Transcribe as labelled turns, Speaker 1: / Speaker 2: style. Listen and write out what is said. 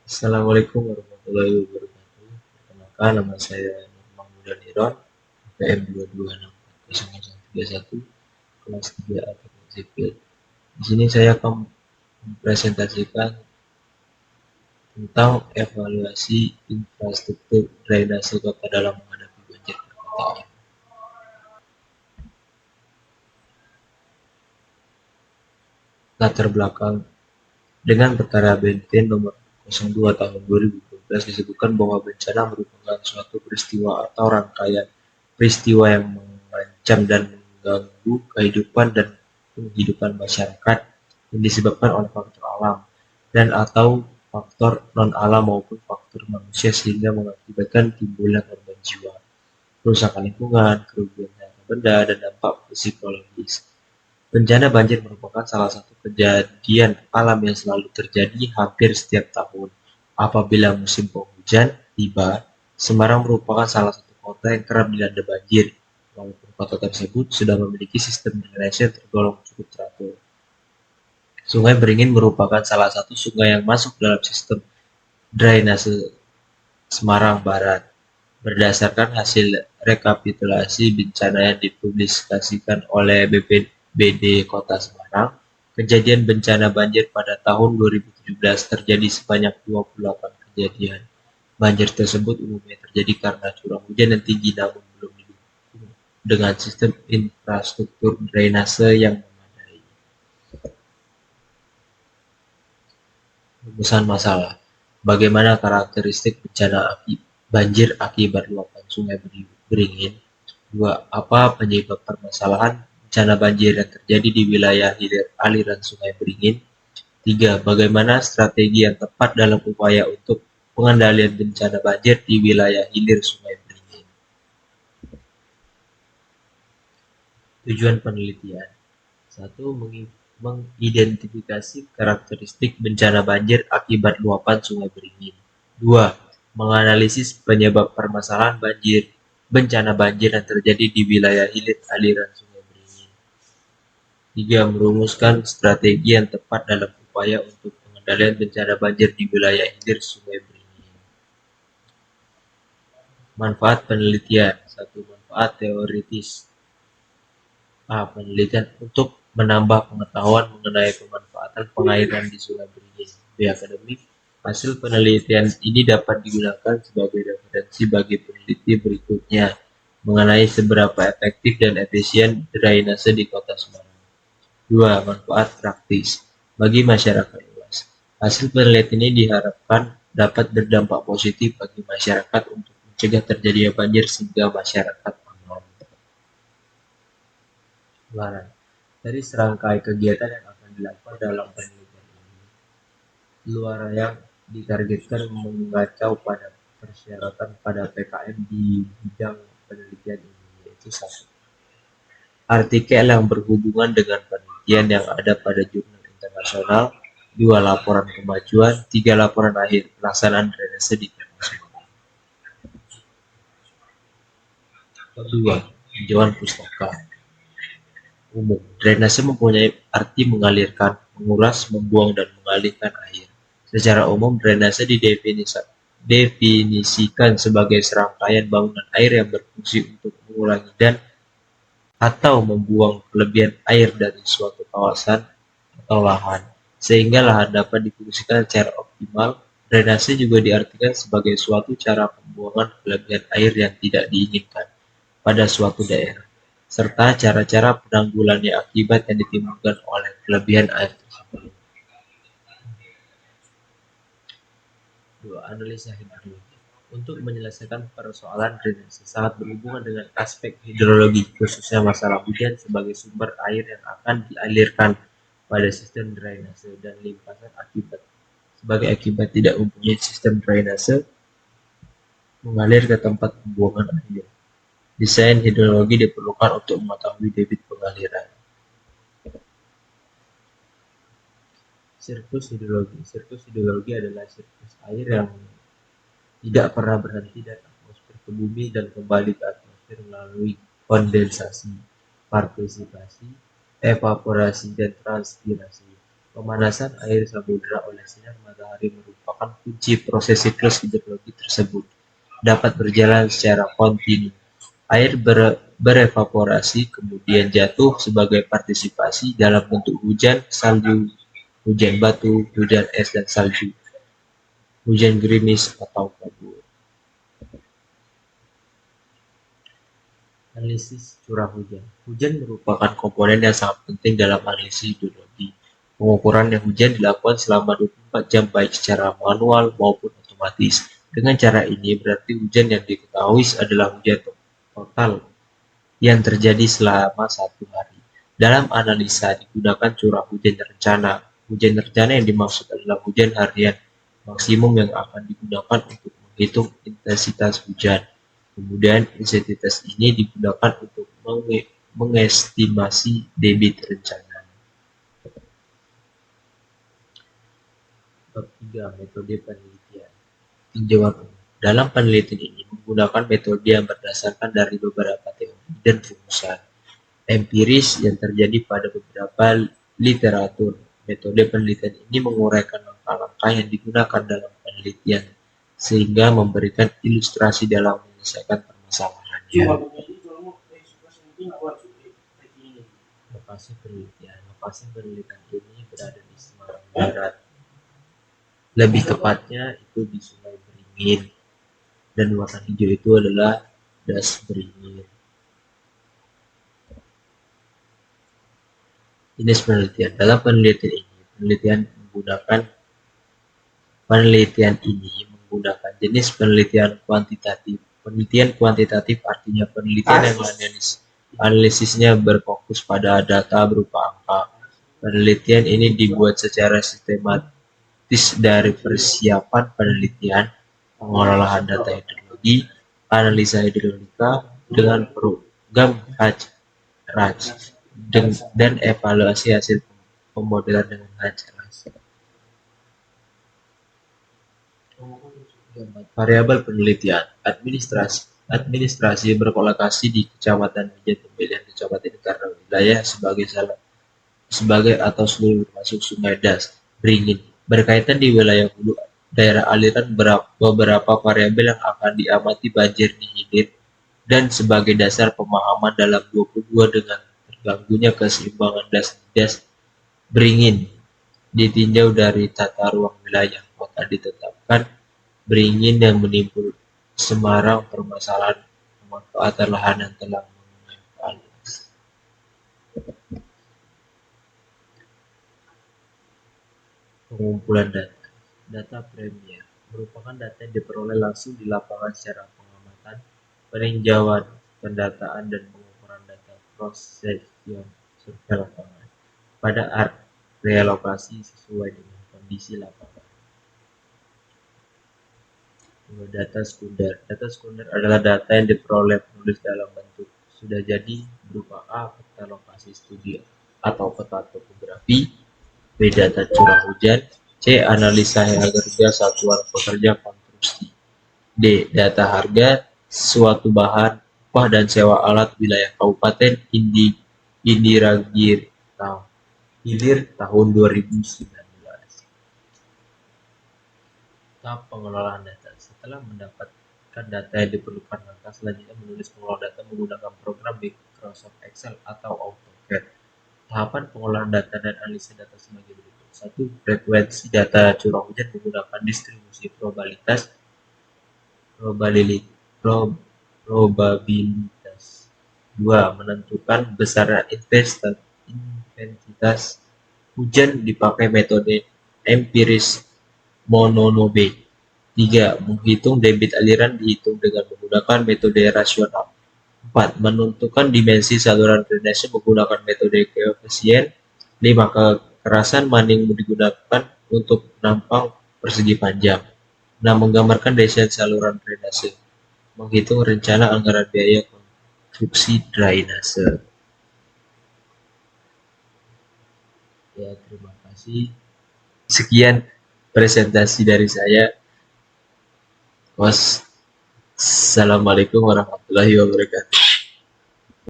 Speaker 1: Assalamualaikum warahmatullahi wabarakatuh. Perkenalkan, nama saya Mahmud Niron, PM 2264031, kelas 3A Teknik Sipil. Di sini saya akan mempresentasikan tentang evaluasi infrastruktur drainase kota dalam menghadapi banjir perkotaan. Latar belakang dengan perkara BNT nomor 02 tahun 2012 disebutkan bahwa bencana merupakan suatu peristiwa atau rangkaian peristiwa yang mengancam dan mengganggu kehidupan dan penghidupan masyarakat yang disebabkan oleh faktor alam dan atau faktor non-alam maupun faktor manusia sehingga mengakibatkan timbulnya korban jiwa, kerusakan lingkungan, kerugian harta benda, dan dampak psikologis. Bencana banjir merupakan salah satu kejadian alam yang selalu terjadi hampir setiap tahun. Apabila musim penghujan tiba, Semarang merupakan salah satu kota yang kerap dilanda banjir, walaupun kota tersebut sudah memiliki sistem drainase yang tergolong cukup teratur. Sungai Beringin merupakan salah satu sungai yang masuk dalam sistem drainase Semarang Barat. Berdasarkan hasil rekapitulasi bencana yang dipublikasikan oleh BPBD Kota Semarang, kejadian bencana banjir pada tahun 2017 terjadi sebanyak 28 kejadian. Banjir tersebut umumnya terjadi karena curah hujan yang tinggi namun belum didukung dengan sistem infrastruktur drainase yang memadai. Rumusan masalah: bagaimana karakteristik bencana banjir akibat luapan Sungai Beringin? 2. Apa penyebab permasalahan bencana banjir yang terjadi di wilayah aliran Sungai Beringin? 3. Bagaimana strategi yang tepat dalam upaya untuk pengendalian bencana banjir di wilayah hilir Sungai Beringin? Tujuan penelitian: 1. Mengidentifikasi karakteristik bencana banjir akibat luapan Sungai Beringin. 2. Menganalisis penyebab permasalahan bencana banjir yang terjadi di wilayah hilir aliran Sungai Beringin. 3. Merumuskan strategi yang tepat dalam upaya untuk pengendalian bencana banjir di wilayah hilir Sungai Beringin. Manfaat penelitian: 1. Manfaat teoritis. A. Penelitian untuk menambah pengetahuan mengenai pemanfaatan pengairan di Sungai Beringin. B. Akademik. Hasil penelitian ini dapat digunakan sebagai referensi bagi peneliti berikutnya mengenai seberapa efektif dan efisien drainase di Kota Semarang. 2. Manfaat praktis bagi masyarakat luas. Hasil penelitian ini diharapkan dapat berdampak positif bagi masyarakat untuk mencegah terjadinya banjir sehingga masyarakat aman. Luaran: dari serangkai kegiatan yang akan dilakukan dalam penelitian ini, luaran yang ditargetkan mengacau pada persyaratan pada PKM di bidang penelitian ini, yaitu 1. Artikel yang berhubungan dengan penelitian yang ada pada jurnal internasional. 2. Laporan kemajuan. 3. Laporan akhir pelaksanaan drainase di Kota Semarang. 2. Tinjauan pustaka umum. Drainase mempunyai arti mengalirkan, menguras, membuang, dan mengalihkan air. Secara umum, drainase didefinisikan sebagai serangkaian bangunan air yang berfungsi untuk mengurangi dan atau membuang kelebihan air dari suatu kawasan atau lahan, sehingga lahan dapat difungsikan secara optimal. Drainase juga diartikan sebagai suatu cara pembuangan kelebihan air yang tidak diinginkan pada suatu daerah, serta cara-cara penanggulannya akibat yang ditimbulkan oleh kelebihan air tersebut. 2. Analisa hidrologi. Untuk menyelesaikan persoalan drainase sangat berhubungan dengan aspek hidrologi, khususnya masalah hujan sebagai sumber air yang akan dialirkan pada sistem drainase dan limpasan sebagai akibat tidak mempunyai sistem drainase mengalir ke tempat pembuangan air. Desain hidrologi diperlukan untuk mengetahui debit pengaliran. Siklus hidrologi. Siklus hidrologi adalah siklus air yang tidak pernah berhenti dari atmosfer ke bumi dan kembali ke atmosfer melalui kondensasi, partisipasi, evaporasi, dan transpirasi. Pemanasan air samudera oleh sinar matahari merupakan kunci proses siklus hidrologi tersebut dapat berjalan secara kontinu. Air berevaporasi kemudian jatuh sebagai partisipasi dalam bentuk hujan salju, hujan batu, hujan es dan salju, hujan gerimis atau kabut. Analisis curah hujan. Hujan merupakan komponen yang sangat penting dalam analisis hidrologi. Pengukuran yang hujan dilakukan selama 24 jam baik secara manual maupun otomatis. Dengan cara ini berarti hujan yang diketahui adalah hujan total yang terjadi selama 1 hari. Dalam analisa digunakan curah hujan rencana. Hujan rencana yang dimaksud adalah hujan harian maksimum yang akan digunakan untuk menghitung intensitas hujan. Kemudian intensitas ini digunakan untuk mengestimasi debit rencana. Bab 3. Metode penelitian. Tinjauan umum. Dalam penelitian ini menggunakan metode yang berdasarkan dari beberapa teori dan rumusan empiris yang terjadi pada beberapa literatur. Metode penelitian ini menguraikan langkah-langkah yang digunakan dalam penelitian sehingga memberikan ilustrasi dalam menyelesaikan permasalahannya. Lokasi penelitian. Lokasi penelitian ini berada di Semarang Barat. Lebih tepatnya itu di Sungai Beringin. Dan warna hijau itu adalah das beringin. Jenis penelitian. Dalam penelitian ini menggunakan jenis penelitian kuantitatif. Penelitian kuantitatif artinya penelitian yang analisisnya berfokus pada data berupa angka. Penelitian ini dibuat secara sistematis dari persiapan penelitian, pengolahan data hidrologi, analisa hidrologika dengan program HRAJ dan evaluasi hasil pemodelan dengan HRAJ. Variabel penelitian. Administrasi berlokasi di Kecamatan Mijen Pemilihan Kecamatan ini karena wilayah sebagai atau seluruh termasuk Sungai Das, Beringin. Berkaitan di wilayah hulu daerah aliran beberapa variabel yang akan diamati banjir di hilir dan sebagai dasar pemahaman dalam 22 dengan terganggunya keseimbangan das Beringin ditinjau dari tata ruang wilayah, maka ditetapkan Beringin yang menimbul Semarang permasalahan pemanfaatan lahan yang telah mengevaluasi. Pengumpulan data. Data premier merupakan data yang diperoleh langsung di lapangan secara pengamatan, peninjauan, pendataan, dan pengukuran data prosession survei lapangan pada area lokasi sesuai dengan kondisi lapangan. Data sekunder. Data sekunder adalah data yang diperoleh penulis dalam bentuk sudah jadi berupa A. Peta lokasi studi atau peta topografi, B. Data curah hujan, C. Analisa harga satuan pekerja konstruksi, D. Data harga suatu bahan, upah dan sewa alat wilayah Kabupaten Hilir tahun 2019. Tahap pengelolaan data. Setelah mendapatkan data yang diperlukan, langkah selanjutnya menulis pengelola data menggunakan program Microsoft Excel atau AutoCAD. Tahapan pengolahan data dan analisis data sebagai berikut. 1. Frekuensi data curah hujan menggunakan distribusi probabilitas. 2. Menentukan besaran intensitas hujan dipakai metode empiris Mononobe. 3. Menghitung debit aliran dihitung dengan menggunakan metode rasional. 4. Menentukan dimensi saluran drainase menggunakan metode koefisien. 5. Kekerasan maning digunakan untuk penampang persegi panjang. 6. Menggambarkan desain saluran drainase. Menghitung rencana anggaran biaya konstruksi drainase. Ya, terima kasih. Sekian presentasi dari saya. Wassalamualaikum warahmatullahi wabarakatuh.